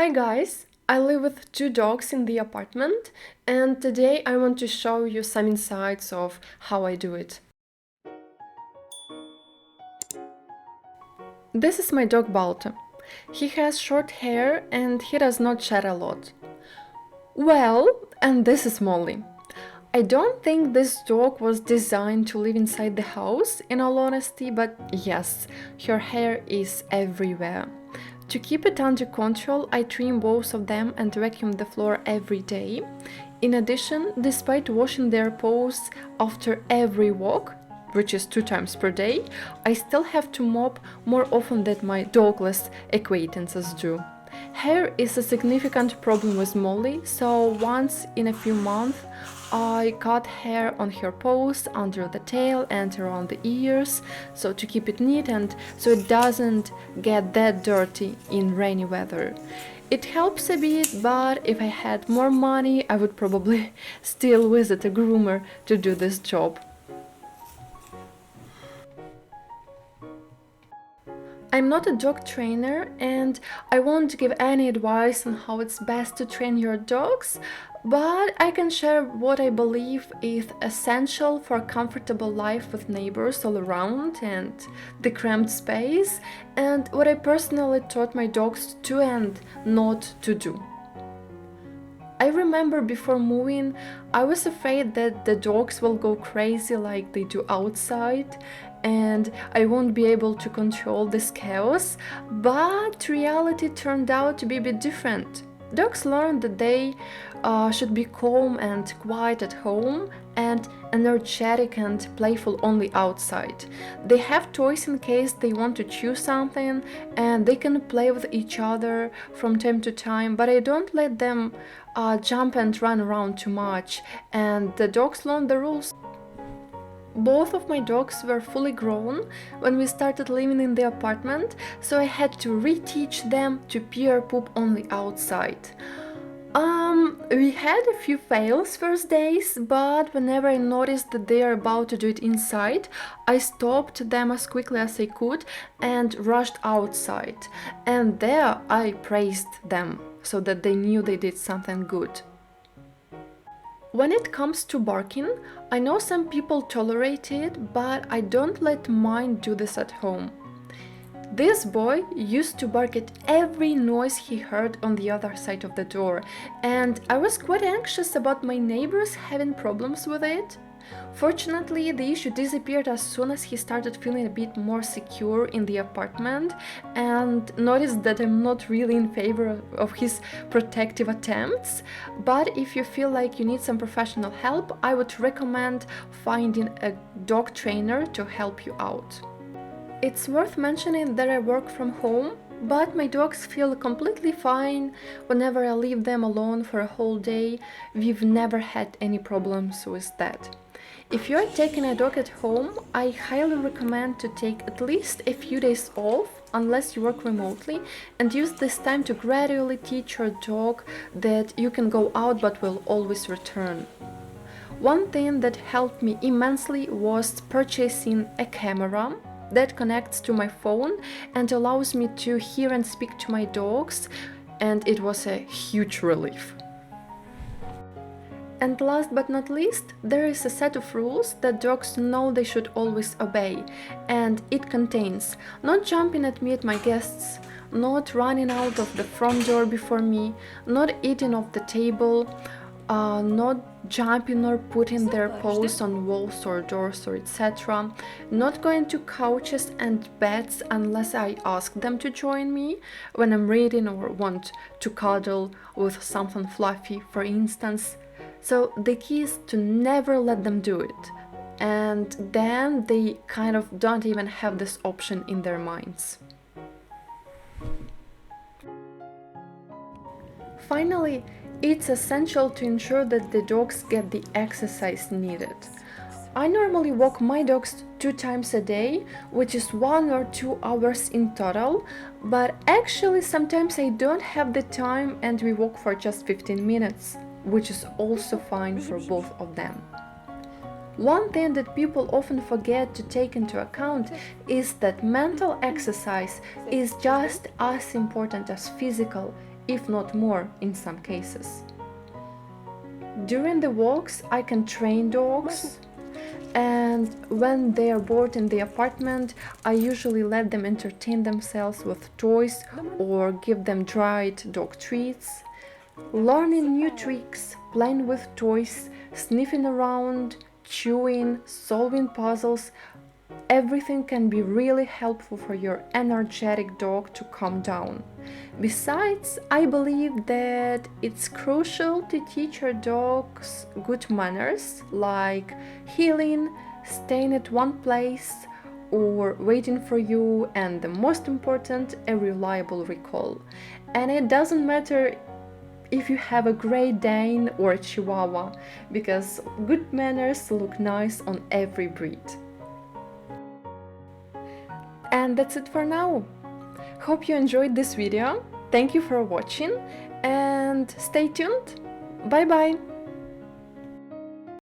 Hi guys, I live with two dogs in the apartment, and today I want to show you some insights of how I do it. This is my dog Balto. He has short hair and he does not shed a lot. Well, and this is Molly. I don't think this dog was designed to live inside the house, in all honesty, but yes, her hair is everywhere. To keep it under control, I trim both of them and vacuum the floor every day. In addition, despite washing their paws after every walk, which is 2 times per day, I still have to mop more often than my dogless acquaintances do. Hair is a significant problem with Molly, so once in a few months I cut hair on her paws, under the tail and around the ears, so to keep it neat and so it doesn't get that dirty in rainy weather. It helps a bit, but if I had more money, I would probably still visit a groomer to do this job. I'm not a dog trainer and I won't give any advice on how it's best to train your dogs, but I can share what I believe is essential for a comfortable life with neighbors all around and the cramped space, and what I personally taught my dogs to and not to do. I remember before moving, I was afraid that the dogs will go crazy like they do outside and I won't be able to control this chaos, but reality turned out to be a bit different. Dogs learn that they should be calm and quiet at home and energetic and playful only outside. They have toys in case they want to chew something and they can play with each other from time to time, but I don't let them jump and run around too much, and the dogs learn the rules. Both of my dogs were fully grown when we started living in the apartment, so I had to reteach them to pee or poop only outside. We had a few fails first days, but whenever I noticed that they are about to do it inside, I stopped them as quickly as I could and rushed outside. And there I praised them so that they knew they did something good. When it comes to barking, I know some people tolerate it, but I don't let mine do this at home. This boy used to bark at every noise he heard on the other side of the door, and I was quite anxious about my neighbors having problems with it. Fortunately, the issue disappeared as soon as he started feeling a bit more secure in the apartment and noticed that I'm not really in favor of his protective attempts. But if you feel like you need some professional help, I would recommend finding a dog trainer to help you out. It's worth mentioning that I work from home, but my dogs feel completely fine whenever I leave them alone for a whole day. We've never had any problems with that. If you're taking a dog at home, I highly recommend to take at least a few days off, unless you work remotely, and use this time to gradually teach your dog that you can go out but will always return. One thing that helped me immensely was purchasing a camera that connects to my phone and allows me to hear and speak to my dogs, and it was a huge relief. And last but not least, there is a set of rules that dogs know they should always obey, and it contains not jumping at me at my guests, not running out of the front door before me, not eating off the table, not jumping or putting their paws on walls or doors or etc., not going to couches and beds unless I ask them to join me when I'm reading or want to cuddle with something fluffy, for instance. So the key is to never let them do it, and then they kind of don't even have this option in their minds. Finally, it's essential to ensure that the dogs get the exercise needed. I normally walk my dogs 2 times a day, which is 1 or 2 hours in total, but actually sometimes I don't have the time and we walk for just 15 minutes, which is also fine for both of them. One thing that people often forget to take into account is that mental exercise is just as important as physical, if not more in some cases. During the walks, I can train dogs, and when they are bored in the apartment, I usually let them entertain themselves with toys or give them dried dog treats. Learning new tricks, playing with toys, sniffing around, chewing, solving puzzles, everything can be really helpful for your energetic dog to calm down. Besides, I believe that it's crucial to teach your dogs good manners like heeling, staying at one place, or waiting for you, and the most important, a reliable recall. And it doesn't matter if you have a Great Dane or a Chihuahua, because good manners look nice on every breed. And that's it for now. Hope you enjoyed this video. Thank you for watching and stay tuned. Bye bye!